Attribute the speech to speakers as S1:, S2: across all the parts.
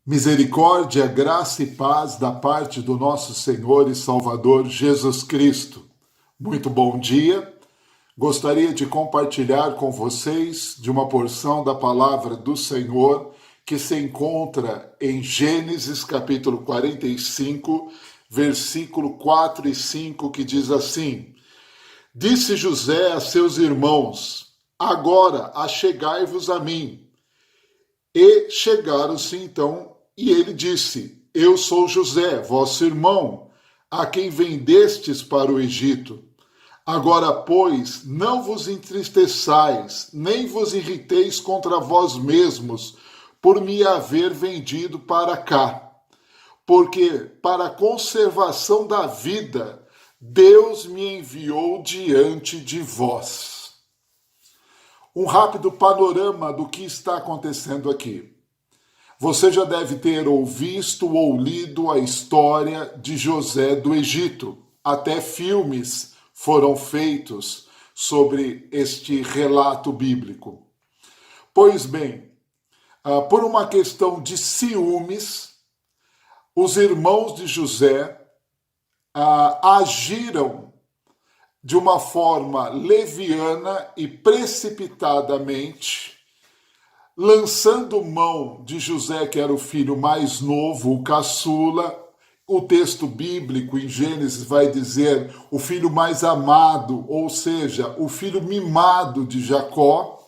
S1: Misericórdia, graça e paz da parte do nosso Senhor e Salvador Jesus Cristo. Muito bom dia. Gostaria de compartilhar com vocês de uma porção da palavra do Senhor que se encontra em Gênesis capítulo 45, versículo 4 e 5, que diz assim: Disse José a seus irmãos: Agora achegai-vos a mim. E chegaram-se então, e ele disse: Eu sou José, vosso irmão, a quem vendestes para o Egito. Agora, pois, não vos entristeçais, nem vos irriteis contra vós mesmos, por me haver vendido para cá. Porque, para a conservação da vida, Deus me enviou diante de vós. Um rápido panorama do que está acontecendo aqui. Você já deve ter visto ou lido a história de José do Egito. Até filmes foram feitos sobre este relato bíblico. Pois bem, por uma questão de ciúmes, os irmãos de José agiram de uma forma leviana e precipitadamente, lançando mão de José, que era o filho mais novo, o caçula. O texto bíblico em Gênesis vai dizer o filho mais amado, ou seja, o filho mimado de Jacó.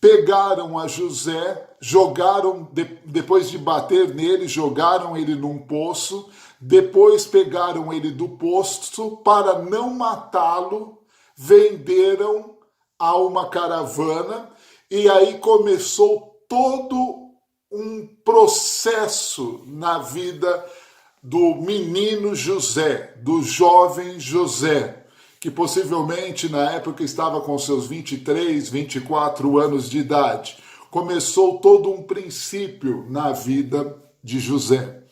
S1: Pegaram a José, jogaram, depois de bater nele, jogaram ele num poço, depois pegaram ele do poço, para não matá-lo, venderam a uma caravana, e aí começou todo um processo na vida do menino José, do jovem José, que possivelmente na época estava com seus 23, 24 anos de idade. Começou todo um princípio na vida de José.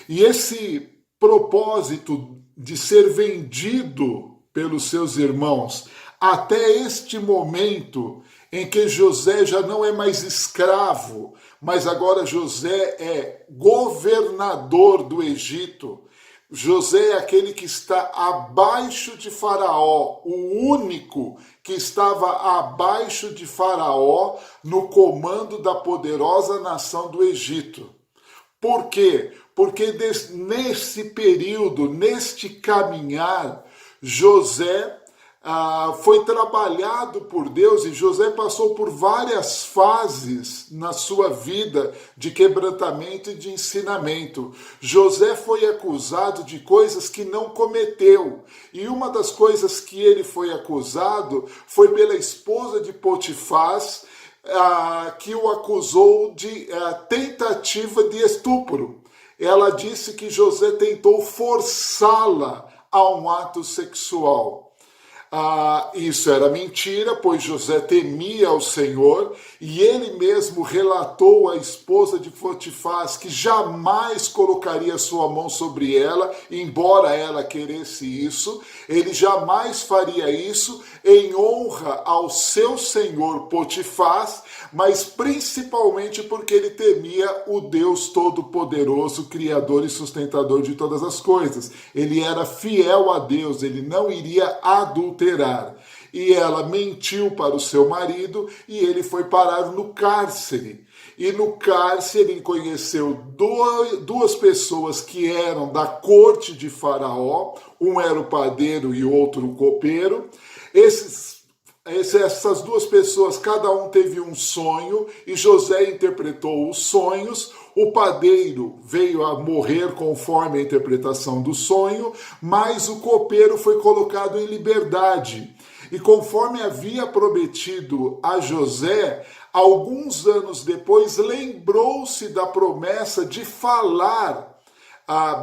S1: E esse propósito de ser vendido pelos seus irmãos até este momento em que José já não é mais escravo, mas agora José é governador do Egito. José é aquele que está abaixo de Faraó, o único que estava abaixo de Faraó no comando da poderosa nação do Egito. Por quê? Porque nesse período, neste caminhar, José foi trabalhado por Deus, e José passou por várias fases na sua vida de quebrantamento e de ensinamento. José foi acusado de coisas que não cometeu, e uma das coisas que ele foi acusado foi pela esposa de Potifar, que o acusou de tentativa de estupro. Ela disse que José tentou forçá-la a um ato sexual. Isso era mentira, pois José temia ao Senhor, e ele mesmo relatou à esposa de Potifar que jamais colocaria sua mão sobre ela, embora ela queresse isso. Ele jamais faria isso em honra ao seu senhor Potifar, mas principalmente porque ele temia o Deus Todo-Poderoso, Criador e Sustentador de todas as coisas. Ele era fiel a Deus, ele não iria adulterar. E ela mentiu para o seu marido, e ele foi parar no cárcere. E no cárcere ele conheceu duas pessoas que eram da corte de Faraó, um era o padeiro e o outro o copeiro. Essas duas pessoas, cada um teve um sonho, e José interpretou os sonhos. O padeiro veio a morrer conforme a interpretação do sonho, mas o copeiro foi colocado em liberdade. E conforme havia prometido a José, alguns anos depois lembrou-se da promessa de falar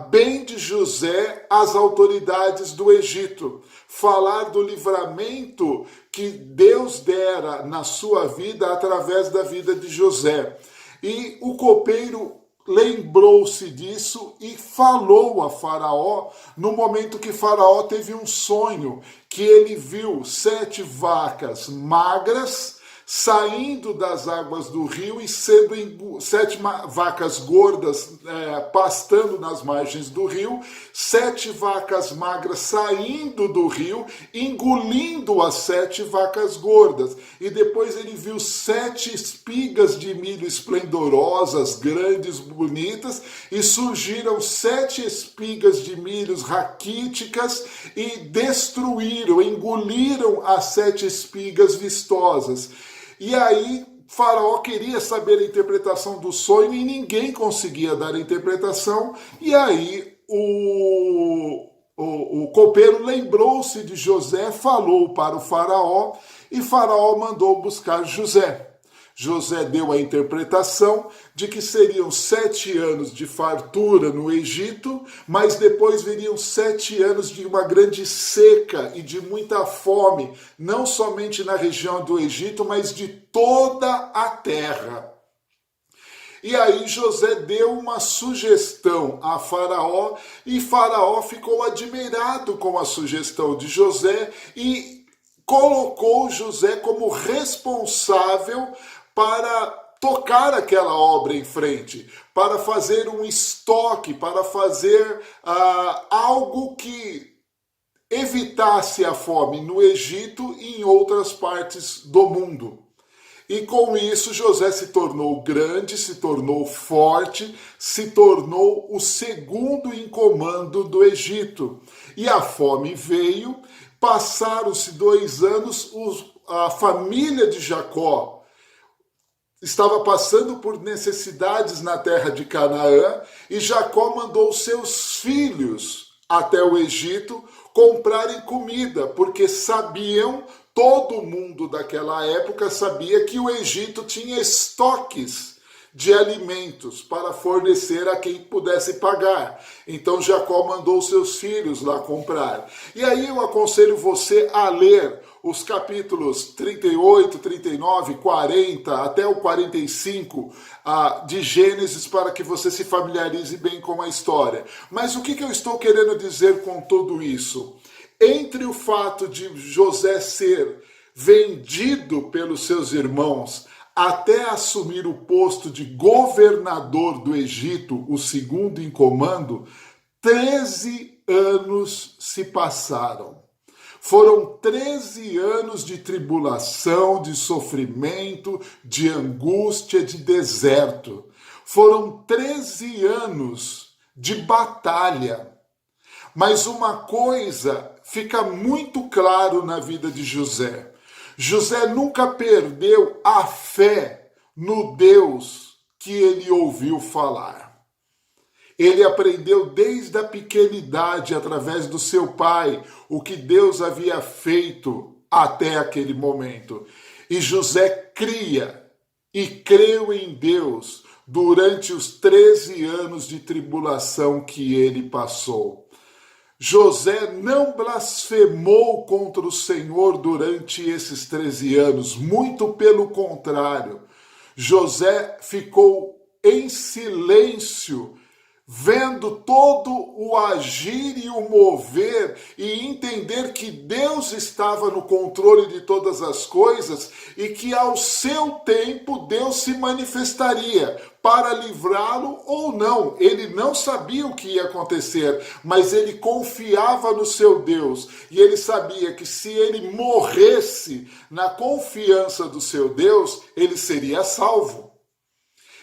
S1: bem de José às autoridades do Egito, falar do livramento que Deus dera na sua vida através da vida de José. E o copeiro lembrou-se disso e falou a Faraó no momento que Faraó teve um sonho, que ele viu 7 vacas magras, saindo das águas do rio e sendo 7 vacas gordas pastando nas margens do rio, 7 vacas magras saindo do rio, engolindo as 7 vacas gordas. E depois ele viu 7 espigas de milho esplendorosas, grandes, bonitas, e surgiram 7 espigas de milho raquíticas e destruíram, engoliram as 7 espigas vistosas. E aí Faraó queria saber a interpretação do sonho e ninguém conseguia dar a interpretação. E aí o copeiro lembrou-se de José, falou para o Faraó e Faraó mandou buscar José. José deu a interpretação de que seriam 7 anos de fartura no Egito, mas depois viriam 7 anos de uma grande seca e de muita fome, não somente na região do Egito, mas de toda a terra. E aí José deu uma sugestão a Faraó, e Faraó ficou admirado com a sugestão de José e colocou José como responsável para tocar aquela obra em frente, para fazer um estoque, para fazer algo que evitasse a fome no Egito e em outras partes do mundo. E com isso José se tornou grande, se tornou forte, se tornou o segundo em comando do Egito. E a fome veio, passaram-se 2 anos, a família de Jacó estava passando por necessidades na terra de Canaã, e Jacó mandou seus filhos até o Egito comprarem comida, porque sabiam, todo mundo daquela época sabia que o Egito tinha estoques de alimentos para fornecer a quem pudesse pagar. Então Jacó mandou seus filhos lá comprar. E aí eu aconselho você a ler os capítulos 38, 39, 40 até o 45 de Gênesis para que você se familiarize bem com a história. Mas o que eu estou querendo dizer com tudo isso? Entre o fato de José ser vendido pelos seus irmãos até assumir o posto de governador do Egito, o segundo em comando, 13 anos se passaram. Foram 13 anos de tribulação, de sofrimento, de angústia, de deserto. Foram 13 anos de batalha. Mas uma coisa fica muito claro na vida de José. José nunca perdeu a fé no Deus que ele ouviu falar. Ele aprendeu desde a pequenidade, através do seu pai, o que Deus havia feito até aquele momento. E José cria e creu em Deus durante os 13 anos de tribulação que ele passou. José não blasfemou contra o Senhor durante esses 13 anos, muito pelo contrário. José ficou em silêncio, vendo todo o agir e o mover e entender que Deus estava no controle de todas as coisas e que ao seu tempo Deus se manifestaria para livrá-lo ou não. Ele não sabia o que ia acontecer, mas ele confiava no seu Deus e ele sabia que se ele morresse na confiança do seu Deus, ele seria salvo.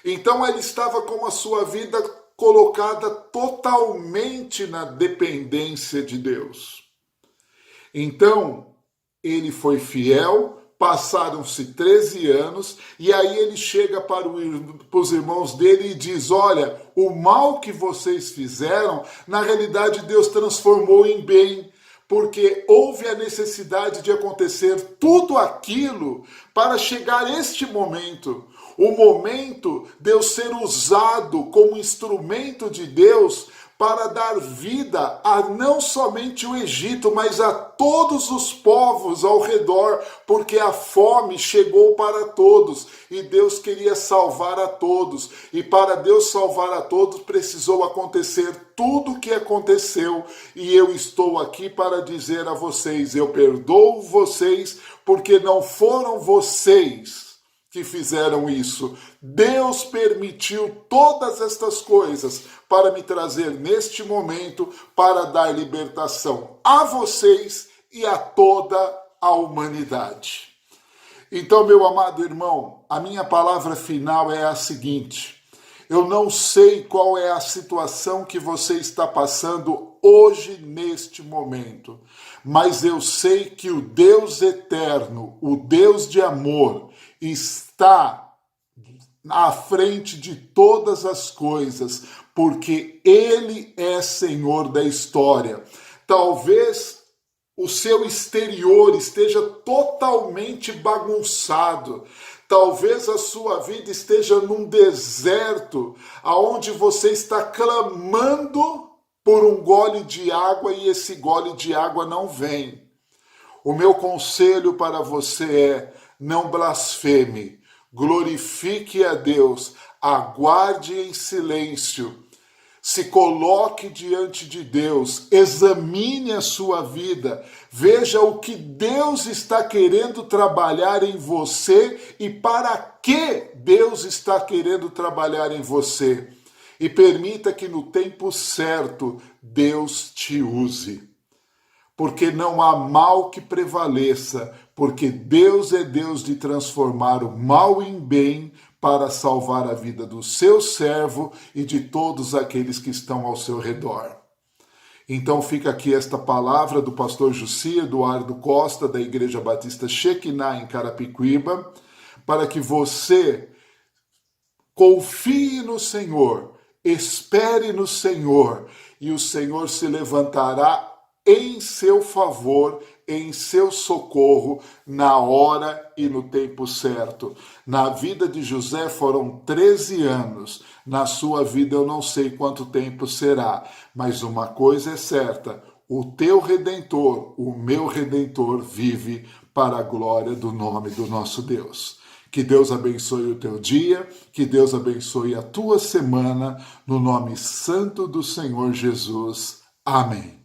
S1: Então ele estava com a sua vida colocada totalmente na dependência de Deus. Então, ele foi fiel, passaram-se 13 anos, e aí ele chega para os irmãos dele e diz, olha, o mal que vocês fizeram, na realidade Deus transformou em bem, porque houve a necessidade de acontecer tudo aquilo para chegar este momento. O momento de eu ser usado como instrumento de Deus para dar vida a não somente o Egito, mas a todos os povos ao redor, porque a fome chegou para todos e Deus queria salvar a todos. E para Deus salvar a todos precisou acontecer tudo o que aconteceu, e eu estou aqui para dizer a vocês: eu perdoo vocês, porque não foram vocês que fizeram isso. Deus permitiu todas estas coisas para me trazer neste momento, para dar libertação a vocês e a toda a humanidade. Então, meu amado irmão, a minha palavra final é a seguinte: eu não sei qual é a situação que você está passando hoje, neste momento, mas eu sei que o Deus eterno, o Deus de amor, está à frente de todas as coisas, porque Ele é Senhor da história. Talvez o seu exterior esteja totalmente bagunçado. Talvez a sua vida esteja num deserto, aonde você está clamando por um gole de água e esse gole de água não vem. O meu conselho para você é: não blasfeme, glorifique a Deus, aguarde em silêncio, se coloque diante de Deus, examine a sua vida, veja o que Deus está querendo trabalhar em você e para que Deus está querendo trabalhar em você. E permita que no tempo certo Deus te use. Porque não há mal que prevaleça, porque Deus é Deus de transformar o mal em bem para salvar a vida do seu servo e de todos aqueles que estão ao seu redor. Então fica aqui esta palavra do pastor Jussi Eduardo Costa, da Igreja Batista Shekinah em Carapicuíba, para que você confie no Senhor, espere no Senhor, e o Senhor se levantará em seu favor, em seu socorro, na hora e no tempo certo. Na vida de José foram 13 anos, na sua vida eu não sei quanto tempo será, mas uma coisa é certa: o teu Redentor, o meu Redentor, vive para a glória do nome do nosso Deus. Que Deus abençoe o teu dia, que Deus abençoe a tua semana, no nome santo do Senhor Jesus. Amém.